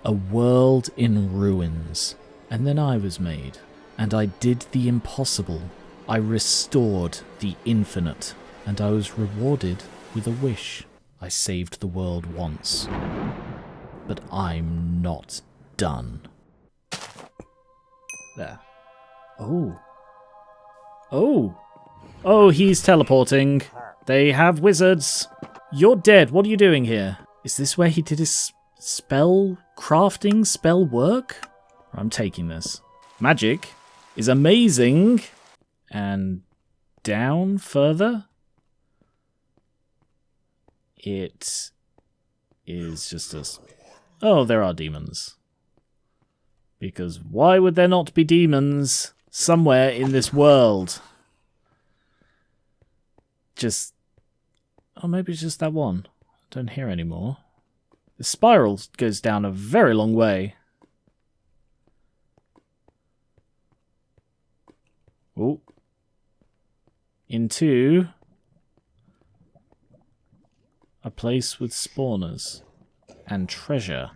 A world in ruins. And then I was made. And I did the impossible. I restored the infinite. And I was rewarded with a wish. I saved the world once. But I'm not done. There. Oh. Oh. Oh, he's teleporting. They have wizards. You're dead. What are you doing here? Is this where he did his spell crafting, spell work? I'm taking this. Magic is amazing. And down further? It is just a... Oh, there are demons. Because why would there not be demons somewhere in this world? Just... Oh, maybe it's just that one. I don't hear anymore. The spiral goes down a very long way. Oh. Into... a place with spawners. And treasure.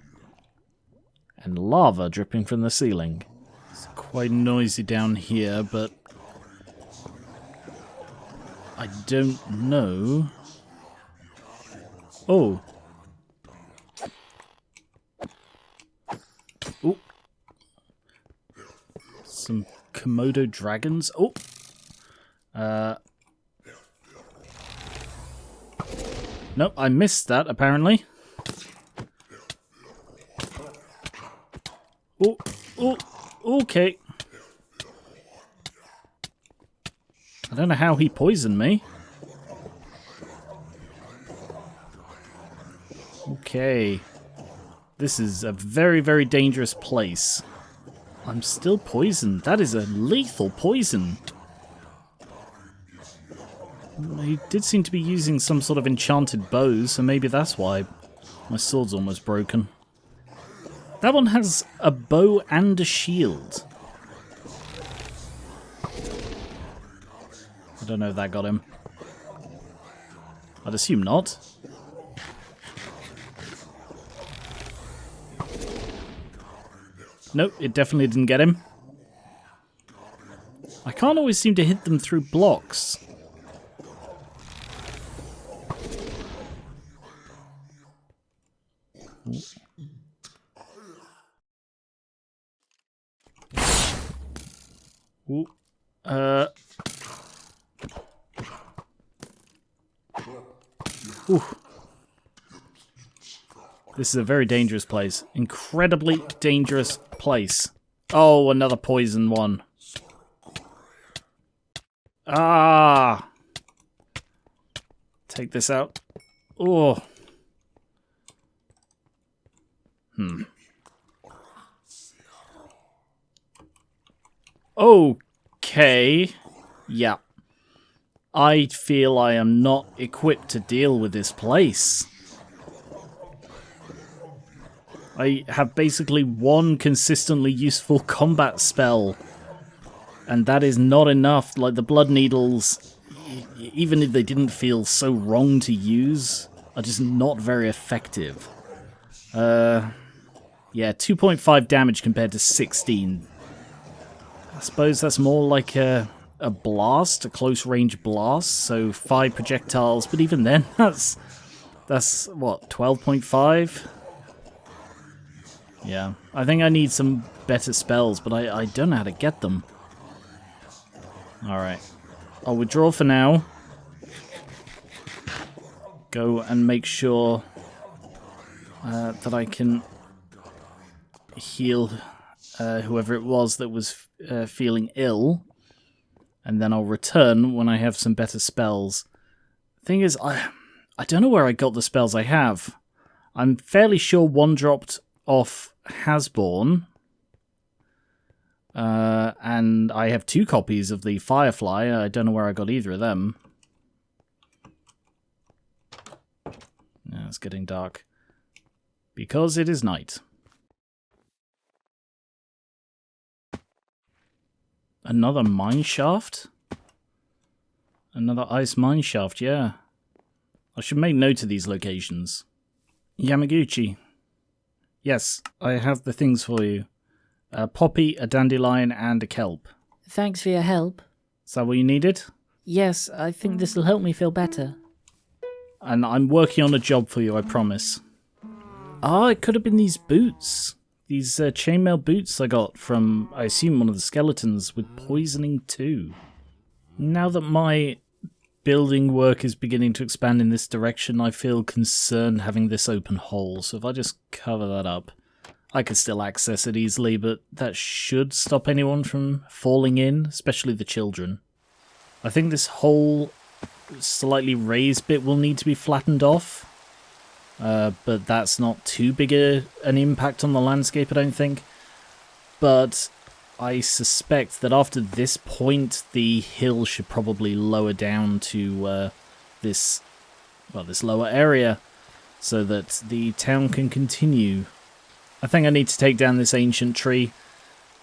And lava dripping from the ceiling. It's quite noisy down here, but... I don't know... Oh. Oh. Some Komodo dragons. Oh. Nope, I missed that, apparently. Oh, oh, okay. I don't know how he poisoned me. Okay. This is a very, very dangerous place. I'm still poisoned. That is a lethal poison. He did seem to be using some sort of enchanted bow, so maybe that's why my sword's almost broken. That one has a bow and a shield. I don't know if that got him. I'd assume not. Nope, it definitely didn't get him. I can't always seem to hit them through blocks. Ooh. Ooh. This is a very dangerous place. Incredibly dangerous place. Oh, another poison one. Ah! Take this out. Oh. Okay. Yeah. I feel I am not equipped to deal with this place. I have basically one consistently useful combat spell. And that is not enough. Like, the blood needles, even if they didn't feel so wrong to use, are just not very effective. Yeah, 2.5 damage compared to 16. I suppose that's more like a blast, a close-range blast, so 5 projectiles, but even then, that's what, 12.5? Yeah, I think I need some better spells, but I don't know how to get them. Alright, I'll withdraw for now. Go and make sure that I can heal whoever it was that was feeling ill. And then I'll return when I have some better spells. Thing is, I don't know where I got the spells I have. I'm fairly sure one dropped off Hasborn. And I have 2 copies of the Firefly. I don't know where I got either of them. Yeah, it's getting dark. Because it is night. Another mine shaft? Another ice mine shaft, yeah. I should make note of these locations. Yamaguchi. Yes, I have the things for you. A poppy, a dandelion, and a kelp. Thanks for your help. Is that what you needed? Yes, I think this will help me feel better. And I'm working on a job for you, I promise. Ah, it could have been these boots. These chainmail boots I got from, I assume, one of the skeletons with poisoning too. Now that my building work is beginning to expand in this direction, I feel concerned having this open hole. So if I just cover that up, I can still access it easily, but that should stop anyone from falling in, especially the children. I think this whole slightly raised bit will need to be flattened off. But that's not too big an impact on the landscape, I don't think. But I suspect that after this point, the hill should probably lower down to this lower area, so that the town can continue. I think I need to take down this ancient tree,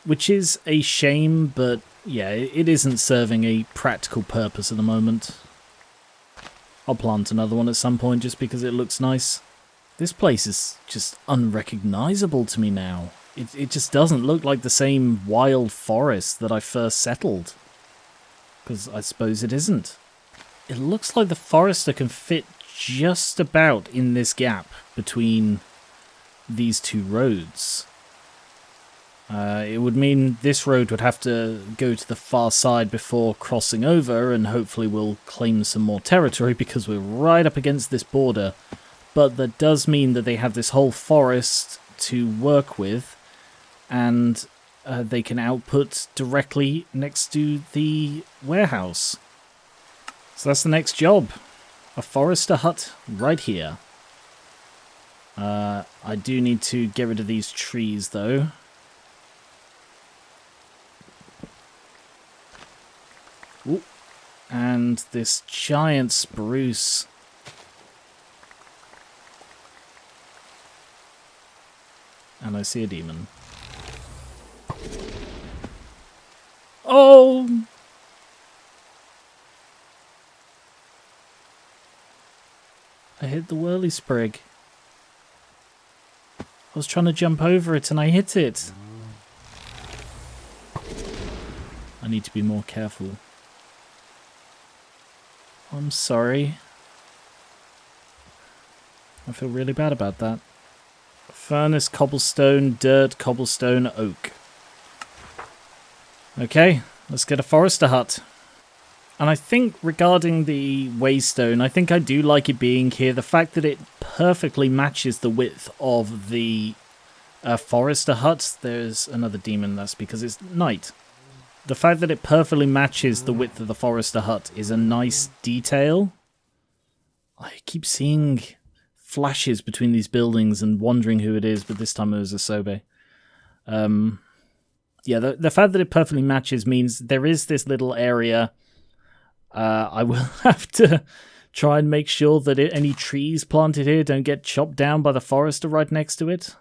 which is a shame, but yeah, it isn't serving a practical purpose at the moment. I'll plant another one at some point just because it looks nice. This place is just unrecognizable to me now. It just doesn't look like the same wild forest that I first settled. Because I suppose it isn't. It looks like the forester can fit just about in this gap between these two roads. It would mean this road would have to go to the far side before crossing over, and hopefully we'll claim some more territory because we're right up against this border. But that does mean that they have this whole forest to work with, and they can output directly next to the warehouse. So that's the next job. A forester hut right here. I do need to get rid of these trees though. Ooh. And this giant spruce. And I see a demon. Oh! I hit the whirly sprig. I was trying to jump over it and I hit it. I need to be more careful. I'm sorry. I feel really bad about that. Furnace, cobblestone, dirt, cobblestone, oak. Okay, let's get a forester hut. And I think regarding the waystone, I think I do like it being here. The fact that it perfectly matches the width of the forester hut. There's another demon, that's because it's night. The fact that it perfectly matches the width of the forester hut is a nice detail. I keep seeing flashes between these buildings and wondering who it is, but this time it was a Sobe. Yeah, the fact that it perfectly matches means there is this little area. I will have to try and make sure that any trees planted here don't get chopped down by the forester right next to it.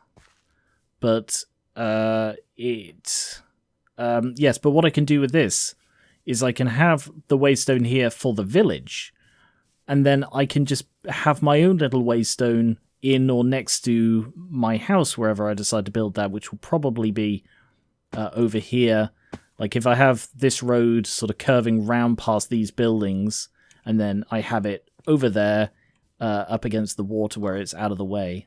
But yes, but what I can do with this is I can have the waystone here for the village, and then I can just have my own little waystone in or next to my house wherever I decide to build that, which will probably be over here. Like if I have this road sort of curving round past these buildings, and then I have it over there up against the water where it's out of the way.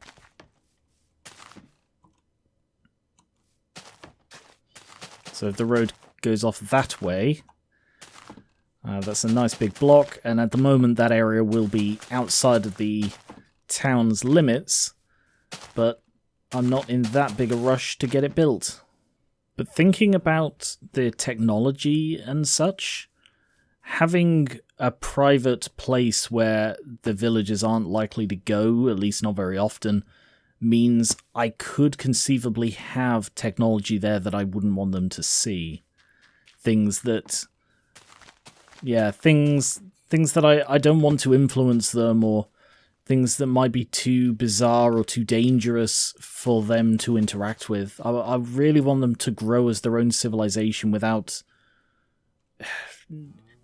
So if the road goes off that way, that's a nice big block, and at the moment that area will be outside of the town's limits, but I'm not in that big a rush to get it built. But thinking about the technology and such, having a private place where the villagers aren't likely to go, at least not very often, means I could conceivably have technology there that I wouldn't want them to see. Things that... yeah, things that I don't want to influence them, or things that might be too bizarre or too dangerous for them to interact with. I really want them to grow as their own civilization without...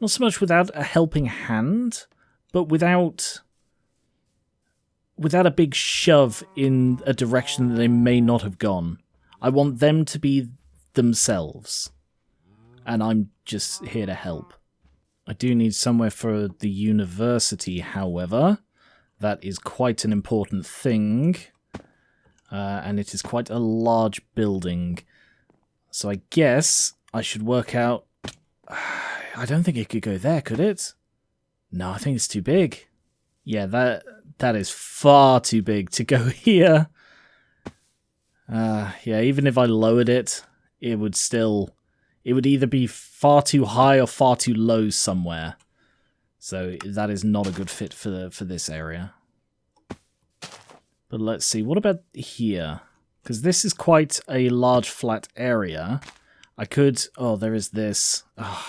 not so much without a helping hand, but without without a big shove in a direction that they may not have gone. I want them to be themselves. And I'm just here to help. I do need somewhere for the university, however. That is quite an important thing. And it is quite a large building. So I guess I should work out... I don't think it could go there, could it? No, I think it's too big. Yeah, that is far too big to go here. Yeah, even if I lowered it, it would still... It would either be far too high or far too low somewhere. So that is not a good fit for this area. But let's see, what about here? Because this is quite a large flat area. I could... Oh, there is this. Oh,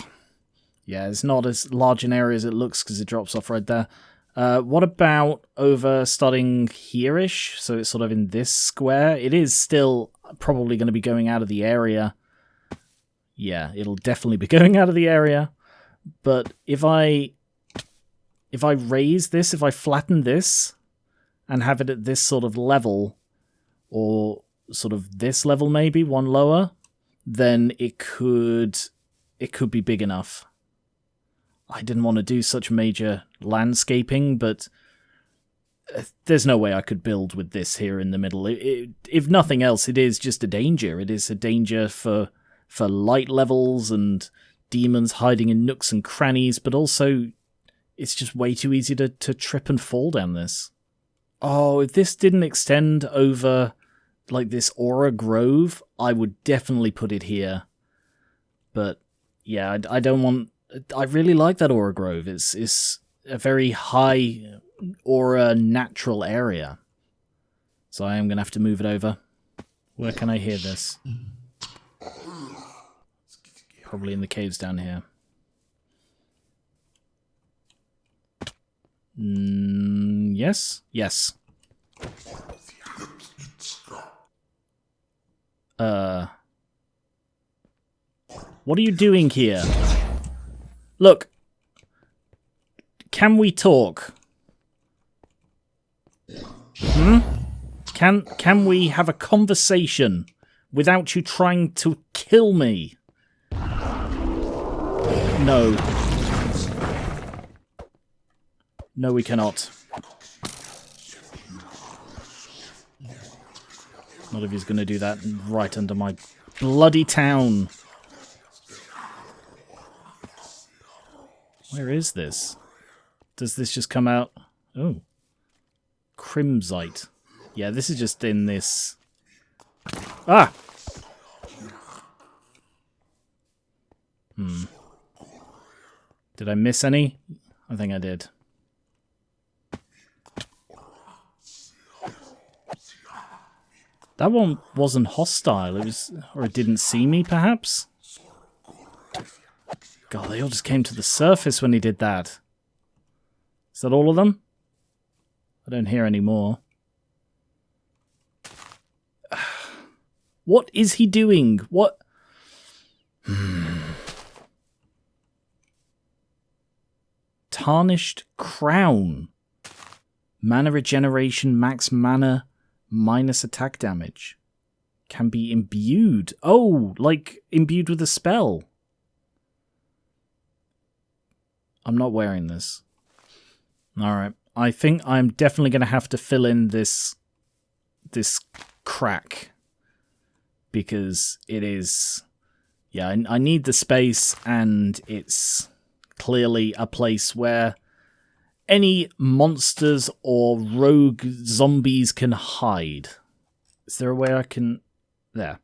yeah, it's not as large an area as it looks because it drops off right there. What about over starting here-ish? So it's sort of in this square. It is still probably going to be going out of the area. Yeah, it'll definitely be going out of the area. But if I raise this, if I flatten this and have it at this sort of level, or sort of this level maybe, one lower, then it could be big enough. I didn't want to do such major landscaping, but there's no way I could build with this here in the middle. If nothing else, it is just a danger. It is a danger for light levels and demons hiding in nooks and crannies, but also it's just way too easy to trip and fall down this. Oh, if this didn't extend over like this aura grove, I would definitely put it here. But yeah, I don't want... I really like that aura grove. It's a very high aura natural area. So I am going to have to move it over. Where can I hear this? Probably in the caves down here. Yes? Yes. What are you doing here? Look. Can we talk? Can we have a conversation without you trying to kill me? No. No, we cannot. Not if he's going to do that right under my bloody town. Where is this? Does this just come out? Oh. Crimsite. Yeah, this is just in this... Ah! Did I miss any? I think I did. That one wasn't hostile. It was... Or it didn't see me, perhaps? God, they all just came to the surface when he did that. Is that all of them? I don't hear any more. What is he doing? What? Tarnished Crown. Mana regeneration, max mana, minus attack damage. Can be imbued. Oh, like imbued with a spell. I'm not wearing this. Alright. I think I'm definitely going to have to fill in this crack. Because it is... Yeah, I need the space, and it's clearly a place where any monsters or rogue zombies can hide. Is there a way I can... There.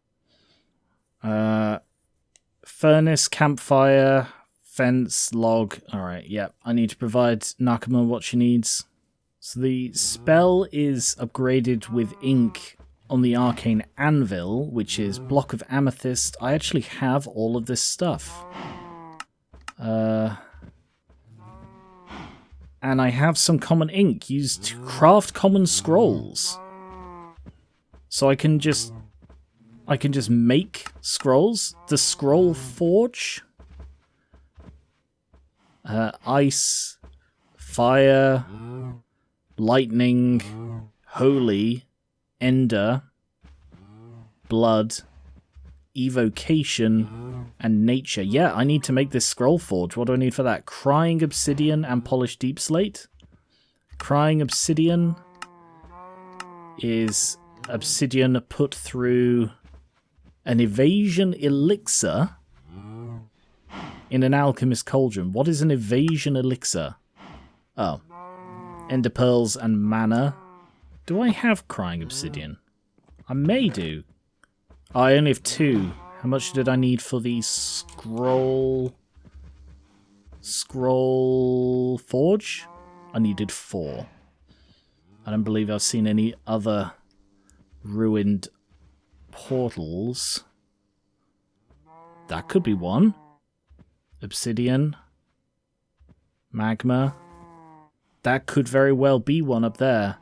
Furnace, campfire... Fence, log. Alright, yeah. I need to provide Nakama what she needs. So the spell is upgraded with ink on the arcane anvil, which is block of amethyst. I actually have all of this stuff. And I have some common ink used to craft common scrolls. So I can just make scrolls. The scroll forge. Ice, fire, lightning, holy, ender, blood, evocation, and nature. Yeah, I need to make this scroll forge. What do I need for that? Crying obsidian and polished deep slate. Crying obsidian is obsidian put through an evasion elixir in an alchemist cauldron. What is an evasion elixir? Oh. Ender pearls and mana. Do I have crying obsidian? I may do. Oh, I only have 2. How much did I need for the scroll forge? I needed 4. I don't believe I've seen any other ruined portals. That could be one. Obsidian. Magma. That could very well be one up there.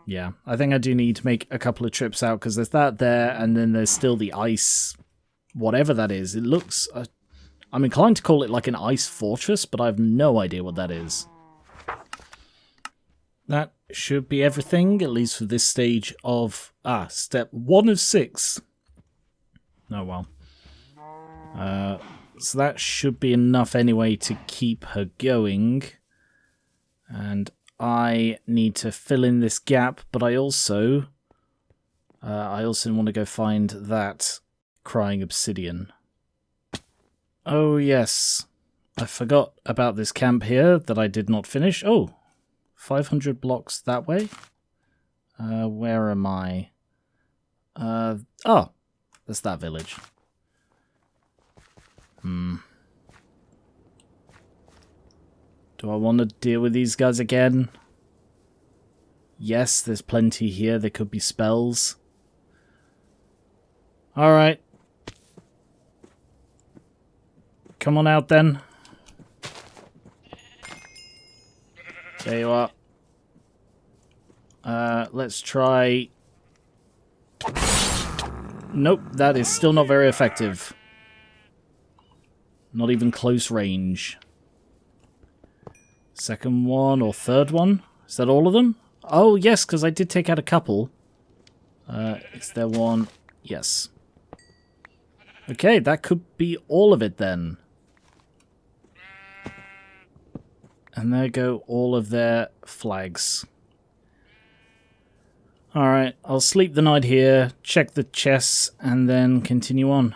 Yeah, I think I do need to make a couple of trips out, because there's that there, and then there's still the ice, whatever that is. It looks... I'm inclined to call it like an ice fortress, but I have no idea what that is. That should be everything, at least for this stage of... step 1 of 6. Oh, well. So that should be enough anyway to keep her going. And I need to fill in this gap, but I also want to go find that crying obsidian. Oh, yes. I forgot about this camp here that I did not finish. Oh, 500 blocks that way. Where am I? Oh, that's that village. Do I want to deal with these guys again? Yes, there's plenty here. There could be spells. Alright. Come on out then. There you are. Let's try... Nope, that is still not very effective. Not even close range. Second one or third one? Is that all of them? Oh, yes, because I did take out a couple. Is there one? Yes. Okay, that could be all of it then. And there go all of their flags. Alright, I'll sleep the night here, check the chests, and then continue on.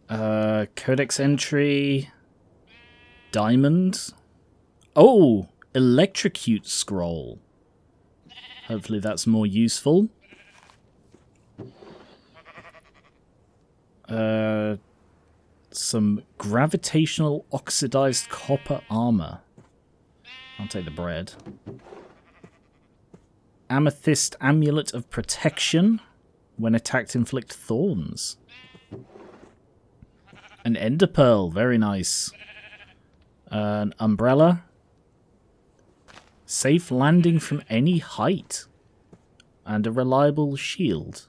Codex entry... Diamond. Oh, electrocute scroll. Hopefully that's more useful. Some gravitational oxidized copper armor. I'll take the bread. Amethyst amulet of protection. When attacked, inflict thorns. An ender pearl, very nice. An umbrella. Safe landing from any height. And a reliable shield.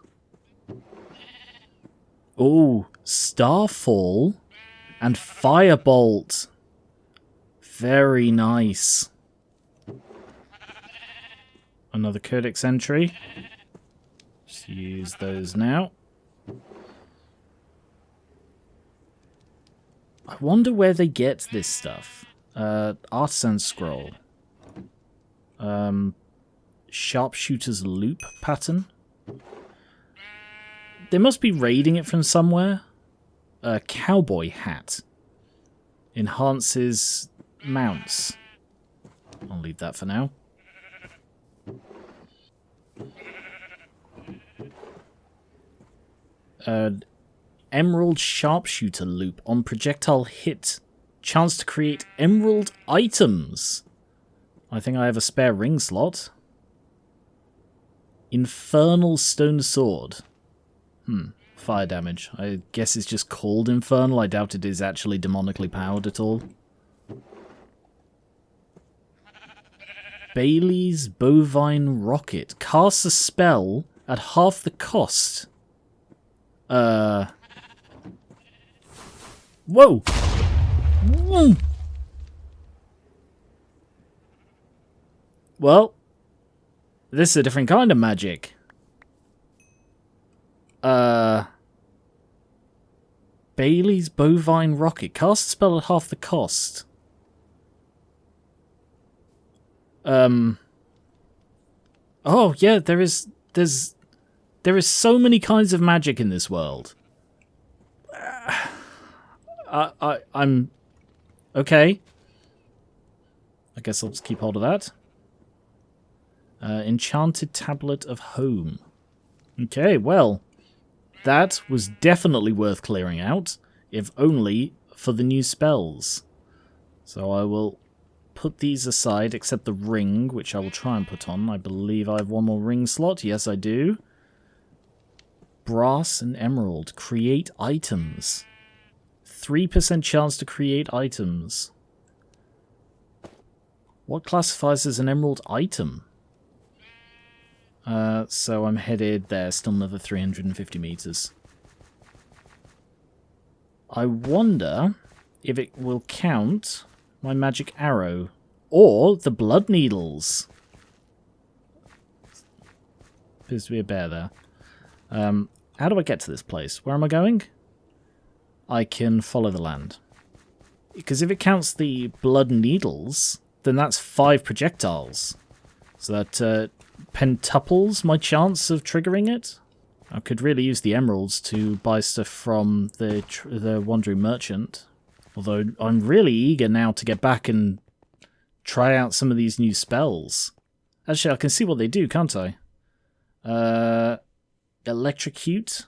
Oh, starfall and firebolt. Very nice. Another codex entry. Just use those now. I wonder where they get this stuff. Artisan scroll. Sharpshooter's loop pattern. They must be raiding it from somewhere. A cowboy hat. Enhances mounts. I'll leave that for now. Emerald sharpshooter loop on projectile hit. Chance to create emerald items. I think I have a spare ring slot. Infernal stone sword. Fire damage. I guess it's just called infernal. I doubt it is actually demonically powered at all. Bailey's bovine rocket. Casts a spell at half the cost. Whoa! Woo! Well, this is a different kind of magic. Bailey's Bovine Rocket. Cast a spell at half the cost. Oh yeah, there is so many kinds of magic in this world. I'm okay. I guess I'll just keep hold of that. Enchanted Tablet of Home. Okay, well, that was definitely worth clearing out, if only for the new spells. So I will put these aside, except the ring, which I will try and put on. I believe I have one more ring slot. Yes, I do. Brass and emerald. Create items. 3% chance to create items. What classifies as an emerald item? So I'm headed there, still another 350 meters. I wonder if it will count my magic arrow or the blood needles. Appears to be a bear there. How do I get to this place? Where am I going? I can follow the land. Because if it counts the blood needles, then that's 5 projectiles. So that pentuples my chance of triggering it. I could really use the emeralds to buy stuff from the Wandering Merchant. Although I'm really eager now to get back and try out some of these new spells. Actually, I can see what they do, can't I? Electrocute.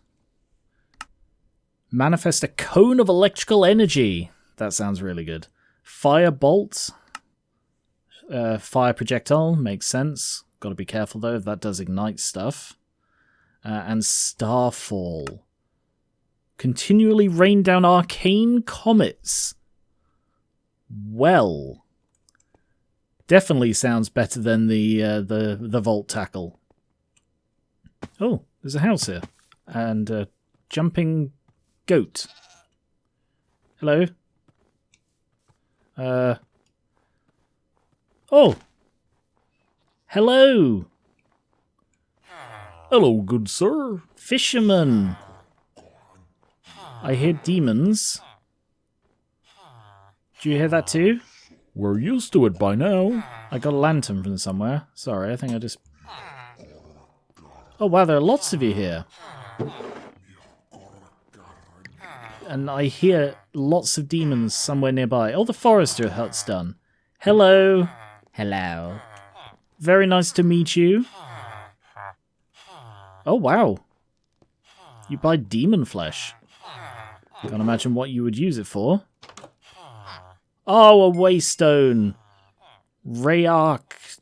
Manifest a cone of electrical energy. That sounds really good. Firebolt. Fire projectile. Makes sense. Got to be careful, though, if that does ignite stuff. And Starfall. Continually rain down arcane comets. Well. Definitely sounds better than the Volt Tackle. Oh, there's a house here. And a jumping goat. Hello. Oh. Hello. Hello, good sir. Fisherman. I hear demons. Do you hear that too? We're used to it by now. I got a lantern from somewhere. Sorry, I think I just... Oh wow, there are lots of you here. And I hear lots of demons somewhere nearby. Oh, the forester hut's done. Hello. Hello. Very nice to meet you. Oh, wow. You buy demon flesh. Can't imagine what you would use it for. Oh, a waystone. Rayarked.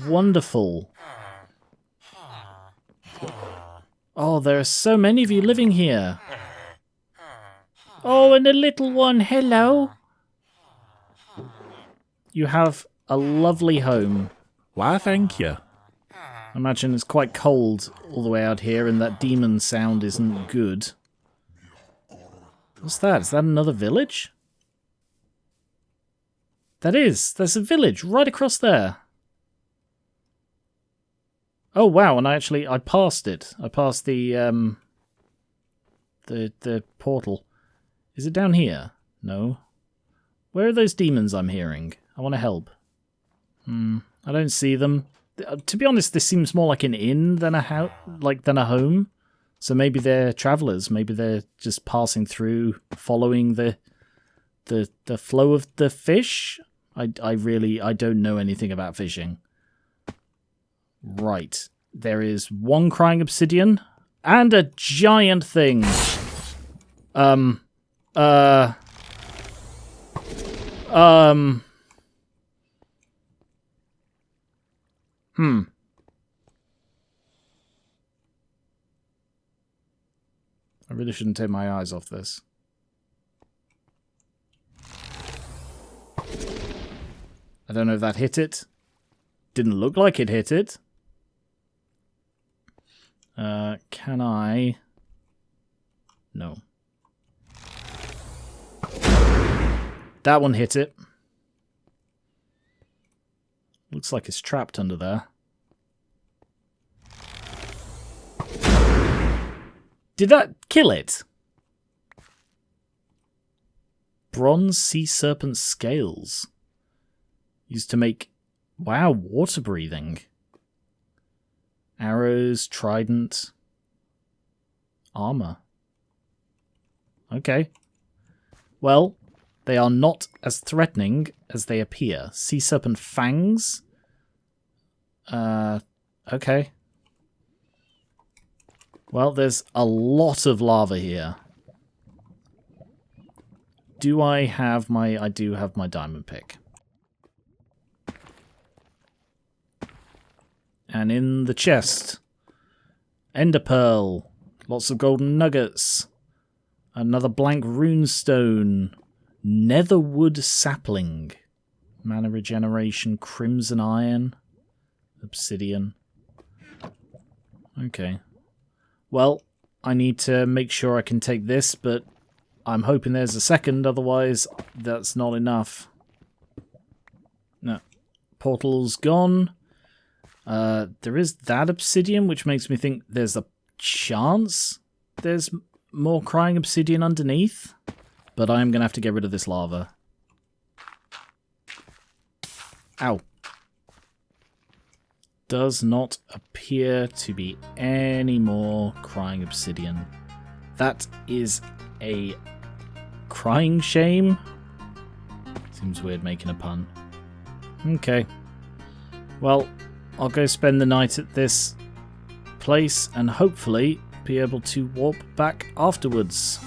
Wonderful. Oh, there are so many of you living here. Oh, and a little one. Hello. You have a lovely home. Why, thank you. I imagine it's quite cold all the way out here and that demon sound isn't good. What's that? Is that another village? That is. There's a village right across there. Oh wow, and I passed it. I passed the portal. Is it down here? No. Where are those demons I'm hearing? I want to help. I don't see them. To be honest, this seems more like an inn than a than a home. So maybe they're travelers. Maybe they're just passing through, following the flow of the fish. I don't know anything about fishing. Right. There is one crying obsidian and a giant thing. I really shouldn't take my eyes off this. I don't know if that hit it. Didn't look like it hit it. Can I? No. That one hit it. Looks like it's trapped under there. Did that kill it? Bronze sea serpent scales. Used to make... Wow, water breathing. Arrows, trident. Armor. Okay. Well, they are not as threatening as they appear. Sea serpent fangs? Okay. Well, there's a lot of lava here. Do I have my... I do have my diamond pick. And in the chest, ender pearl, lots of golden nuggets, another blank runestone, netherwood sapling, mana regeneration, crimson iron, obsidian. Okay. Well, I need to make sure I can take this, but I'm hoping there's a second, otherwise that's not enough. No. Portal's gone. There is that obsidian, which makes me think there's a chance there's more crying obsidian underneath. But I'm going to have to get rid of this lava. Ow. Does not appear to be any more crying obsidian. That is a crying shame. Seems weird making a pun. Okay. Well... I'll go spend the night at this place and hopefully be able to warp back afterwards.